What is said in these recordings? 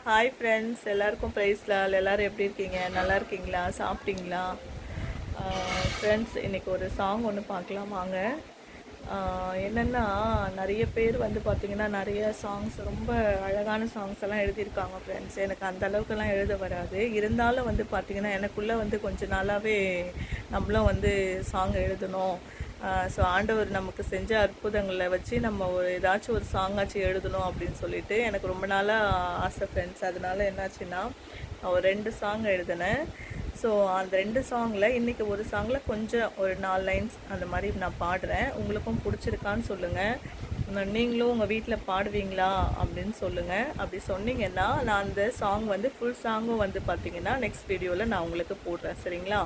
Hi friends, எல்லாருக்கும் ப்ரைஸ்லால். எல்லோரும் எப்படி இருக்கீங்க? நல்லா இருக்கீங்களா? சாப்பிட்டீங்களா? ஃப்ரெண்ட்ஸ், இன்றைக்கி ஒரு சாங் ஒன்று பார்க்கலாம் வாங்க. என்னென்னா, நிறைய பேர் வந்து பார்த்திங்கன்னா நிறைய சாங்ஸ், ரொம்ப அழகான சாங்ஸ் எல்லாம் எழுதியிருக்காங்க ஃப்ரெண்ட்ஸ். எனக்கு அந்த அளவுக்குலாம் எழுத வராது. இருந்தாலும் வந்து பார்த்திங்கன்னா எனக்குள்ளே வந்து கொஞ்ச நாளாகவே நம்மளும் வந்து சாங் எழுதணும். ஸோ ஆண்டவர் நமக்கு செஞ்ச அற்புதங்களை வச்சு நம்ம ஏதாச்சும் ஒரு சாங்காச்சும் எழுதணும் அப்படின்னு சொல்லிட்டு எனக்கு ரொம்ப நாளாக ஆசை ஃப்ரெண்ட்ஸ். அதனால என்னாச்சுன்னா ஒரு 2 சாங் எழுதினேன். ஸோ அந்த 2 சாங்கில் இன்றைக்கி ஒரு சாங்கில் கொஞ்சம் ஒரு 4 லைன்ஸ் அந்த மாதிரி நான் பாடுறேன். உங்களுக்கும் பிடிச்சிருக்கான்னு சொல்லுங்கள். நீங்களும் உங்கள் வீட்டில் பாடுவீங்களா அப்படின்னு சொல்லுங்கள். அப்படி சொன்னீங்கன்னா நான் அந்த சாங் வந்து ஃபுல் சாங்கும் வந்து பார்த்திங்கன்னா நெக்ஸ்ட் வீடியோவில் நான் உங்களுக்கு போடுறேன். சரிங்களா?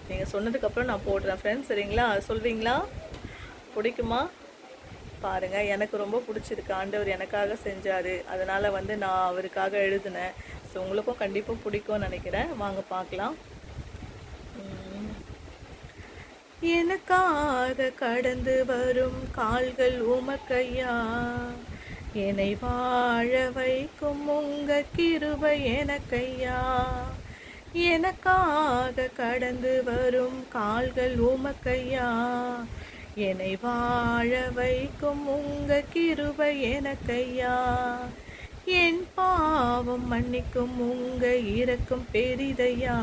நீங்கள் சொன்னதுக்கப்புறம் நான் போடுறேன் ஃப்ரெண்ட்ஸ். சரிங்களா? சொல்வீங்களா? பிடிக்குமா? பாருங்கள், எனக்கு ரொம்ப பிடிச்சிருக்கு. ஆண்டவர் எனக்காக செஞ்சார். அதனால் வந்து நான் அவருக்காக எழுதினேன். ஸோ உங்களுக்கும் கண்டிப்பாக பிடிக்கும்னு நினைக்கிறேன். வாங்க பார்க்கலாம். எனக்காக கடந்து வரும் கால்கள் உமக்கையா, என்னை வாழ வைக்கும் உங்க கிருபை எனக்கையா. எனக்காக கடந்து வரும் கால்கள் உமக்கையா, என்னை வாழ வைக்கும் உங்க கிருபை எனக்கையா. என் பாவம் மன்னிக்கும் உங்க இரக்கம் பெரிதையா,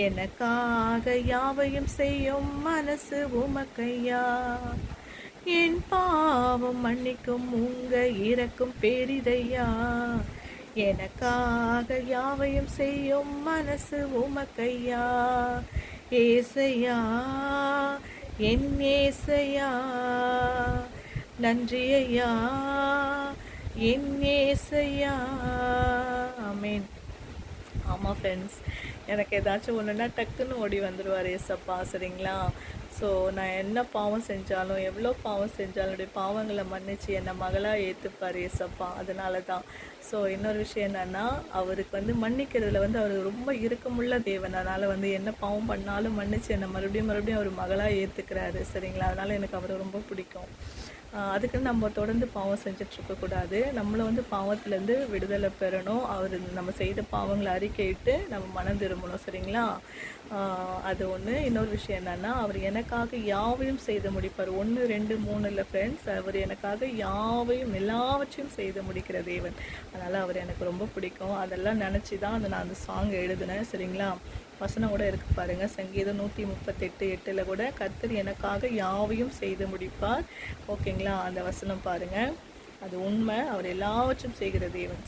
எனக்காக யாவையும் செய்யும் மனசு உமக்கையா. என் பாவம் மன்னிக்கும் உங்க இரக்கம் பெரிதையா, எனக்காக யாவையும் செய்யும் மனசு உமக்கையா. ஏசையா, என் ஏசையா, நன்றி ஐயா, என் ஏசையா. ஆமேன். ஆமாம் ஃப்ரெண்ட்ஸ், எனக்கு ஏதாச்சும் ஒன்றுனா டக்குன்னு ஓடி வந்துடுவார் ஏசப்பா. சரிங்களா? ஸோ நான் என்ன பாவம் செஞ்சாலும், எவ்வளோ பாவம் செஞ்சாலும் என்னுடைய பாவங்களை மன்னிச்சு என்னை மகளாக ஏற்றுப்பார் ஏசப்பா. அதனால தான். ஸோ இன்னொரு விஷயம் என்னென்னா, அவருக்கு வந்து மன்னிக்கிறதுல வந்து அவர் ரொம்ப இறுக்கமுள்ள தேவன். அதனால் வந்து என்ன பாவம் பண்ணாலும் மன்னிச்சு என்னை மறுபடியும் அவர் மகளாக ஏற்றுக்கிறாரு. சரிங்களா? அதனால் எனக்கு அவரை ரொம்ப பிடிக்கும். அதுக்குன்னு நம்ம தொடர்ந்து பாவம் செஞ்சிட்ருக்கக்கூடாது. நம்மளை வந்து பாவத்துலேருந்து விடுதலை பெறணும். அவர் நம்ம செய்த பாவங்களை அறிக்கையிட்டு நம்ம மனம் திரும்பணும். சரிங்களா? அது ஒன்று. இன்னொரு விஷயம் என்னென்னா, அவர் எனக்காக யாவையும் செய்து முடிப்பார். 1 2 3 இல்லை ஃப்ரெண்ட்ஸ். அவர் எனக்காக யாவையும் எல்லாவற்றையும் செய்து முடிக்கிற தேவன். அதனால் அவர் எனக்கு ரொம்ப பிடிக்கும். அதெல்லாம் நினச்சி தான் நான் அந்த சாங் எழுதினேன். சரிங்களா? வசனம் கூட இருக்கு பாருங்கள். சங்கீதம் 138:8 கூட கர்த்தர் எனக்காக யாவையும் செய்து முடிப்பார். ஓகேங்களா? அந்த வசனம் பாருங்கள். அது உண்மை. அவர் எல்லாவற்றும் செய்கிற தேவன்.